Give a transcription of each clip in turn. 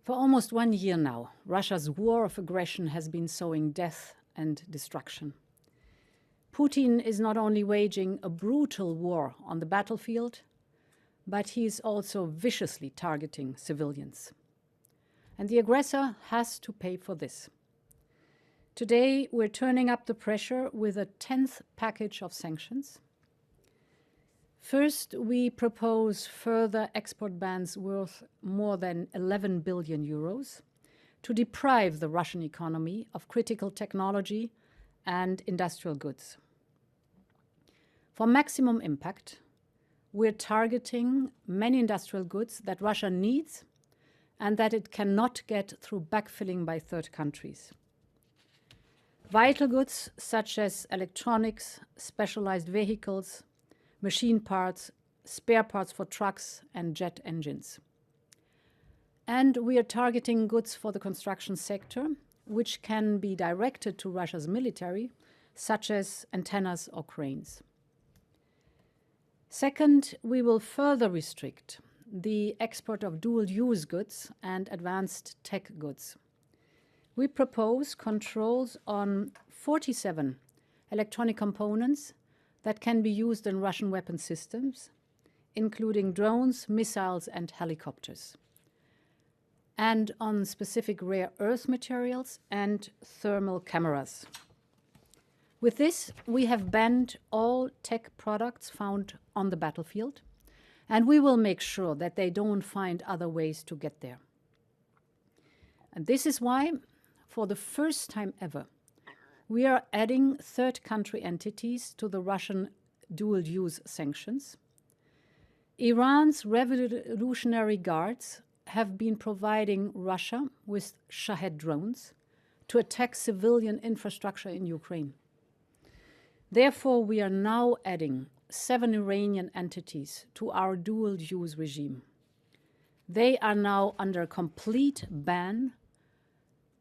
For almost 1 year now, Russia's war of aggression has been sowing death and destruction. Putin is not only waging a brutal war on the battlefield, but he is also viciously targeting civilians. And the aggressor has to pay for this. Today, we're turning up the pressure with a 10th package of sanctions. First, we propose further export bans worth more than 11 billion euros to deprive the Russian economy of critical technology and industrial goods. For maximum impact, we're targeting many industrial goods that Russia needs and that it cannot get through backfilling by third countries. Vital goods such as electronics, specialized vehicles, machine parts, spare parts for trucks and jet engines. And we are targeting goods for the construction sector, which can be directed to Russia's military, such as antennas or cranes. Second, we will further restrict the export of dual-use goods and advanced tech goods. We propose controls on 47 electronic components that can be used in Russian weapon systems, including drones, missiles, and helicopters, and on specific rare earth materials and thermal cameras. With this, we have banned all tech products found on the battlefield, and we will make sure that they don't find other ways to get there. And this is why, for the first time ever, we are adding third country entities to the Russian dual-use sanctions. Iran's Revolutionary Guards have been providing Russia with Shahed drones to attack civilian infrastructure in Ukraine. Therefore, we are now adding 7 Iranian entities to our dual-use regime. They are now under complete ban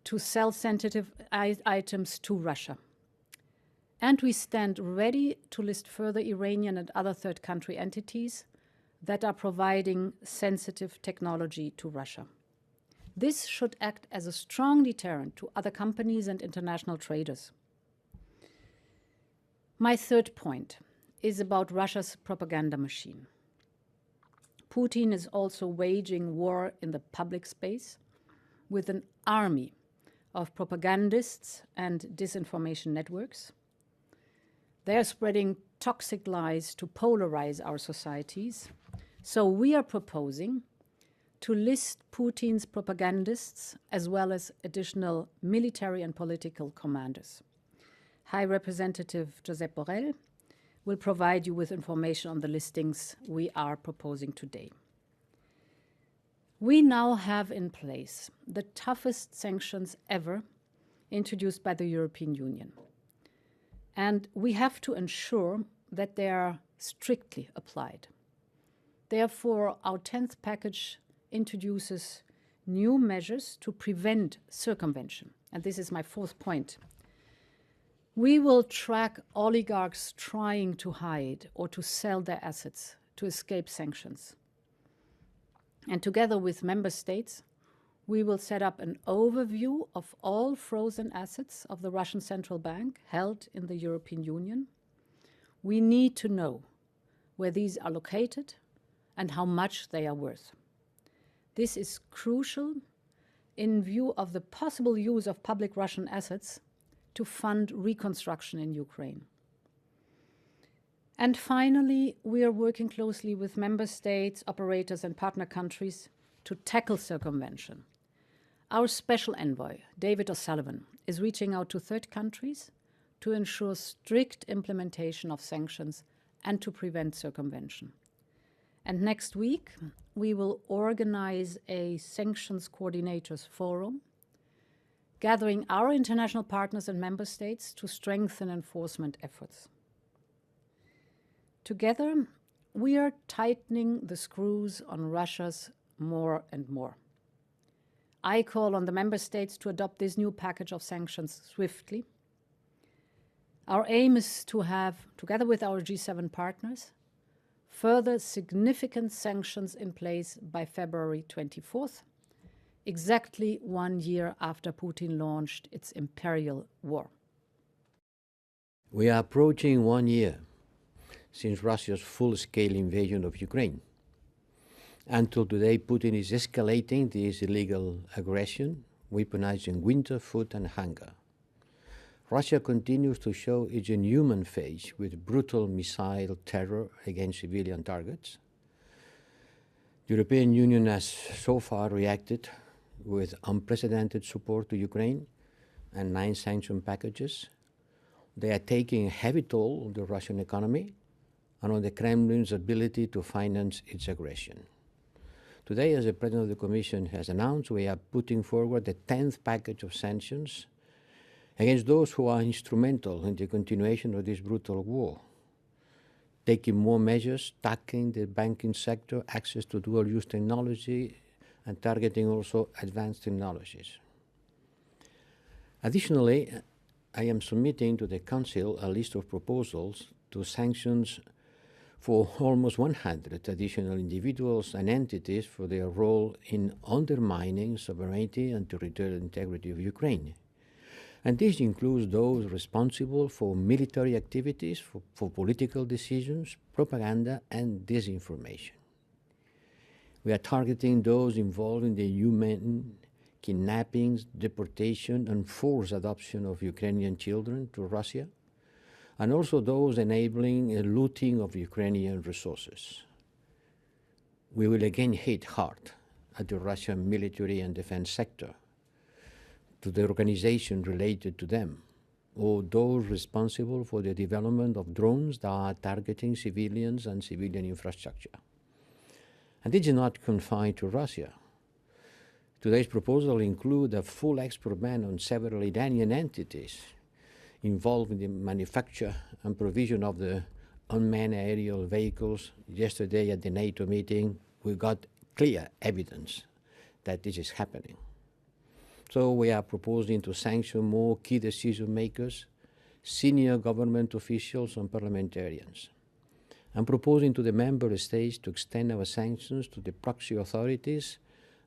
to sell sensitive items to Russia. And we stand ready to list further Iranian and other third country entities that are providing sensitive technology to Russia. This should act as a strong deterrent to other companies and international traders. My third point is about Russia's propaganda machine. Putin is also waging war in the public space with an army of propagandists and disinformation networks. They are spreading toxic lies to polarize our societies. So we are proposing to list Putin's propagandists as well as additional military and political commanders. High Representative Josep Borrell will provide you with information on the listings we are proposing today. We now have in place the toughest sanctions ever introduced by the European Union. And we have to ensure that they are strictly applied. Therefore, our 10th package introduces new measures to prevent circumvention. And this is my fourth point. We will track oligarchs trying to hide or to sell their assets to escape sanctions. And together with member states, we will set up an overview of all frozen assets of the Russian Central Bank held in the European Union. We need to know where these are located and how much they are worth. This is crucial in view of the possible use of public Russian assets to fund reconstruction in Ukraine. And finally, we are working closely with member states, operators, and partner countries to tackle circumvention. Our special envoy, David O'Sullivan, is reaching out to third countries to ensure strict implementation of sanctions and to prevent circumvention. And next week, we will organize a sanctions coordinators forum, gathering our international partners and member states to strengthen enforcement efforts. Together, we are tightening the screws on Russia's more and more. I call on the member states to adopt this new package of sanctions swiftly. Our aim is to have, together with our G7 partners, further significant sanctions in place by February 24th, exactly 1 year after Putin launched its imperial war. We are approaching 1 year since Russia's full-scale invasion of Ukraine. Until today, Putin is escalating this illegal aggression, weaponizing winter, food, and hunger. Russia continues to show its inhuman face with brutal missile terror against civilian targets. The European Union has so far reacted with unprecedented support to Ukraine and 9 sanction packages. They are taking a heavy toll on the Russian economy and on the Kremlin's ability to finance its aggression. Today, as the President of the Commission has announced, we are putting forward the 10th package of sanctions against those who are instrumental in the continuation of this brutal war, taking more measures, tackling the banking sector, access to dual-use technology, and targeting also advanced technologies. Additionally, I am submitting to the Council a list of proposals to sanctions for almost 100 additional individuals and entities for their role in undermining sovereignty and territorial integrity of Ukraine. And this includes those responsible for military activities, for political decisions, propaganda, and disinformation. We are targeting those involved in the human kidnappings, deportation, and forced adoption of Ukrainian children to Russia, and also those enabling a looting of Ukrainian resources. We will again hit hard at the Russian military and defense sector, to the organization related to them, or those responsible for the development of drones that are targeting civilians and civilian infrastructure. And this is not confined to Russia. Today's proposal includes a full export ban on several Iranian entities involved in the manufacture and provision of the unmanned aerial vehicles. Yesterday at the NATO meeting, we got clear evidence that this is happening. So we are proposing to sanction more key decision makers, senior government officials, and parliamentarians. I'm proposing to the member states to extend our sanctions to the proxy authorities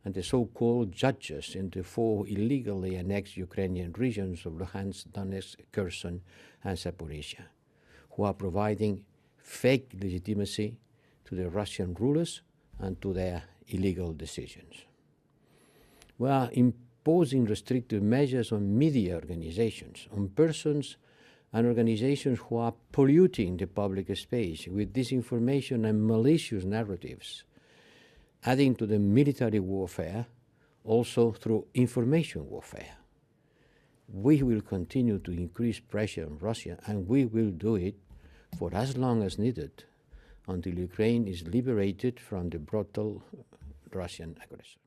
and the so-called judges in the 4 illegally annexed Ukrainian regions of Luhansk, Donetsk, Kherson, and Zaporizhia, who are providing fake legitimacy to the Russian rulers and to their illegal decisions. We are imposing restrictive measures on media organizations, on persons and organizations who are polluting the public space with disinformation and malicious narratives, adding to the military warfare also through information warfare. We will continue to increase pressure on Russia, and we will do it for as long as needed until Ukraine is liberated from the brutal Russian aggressor.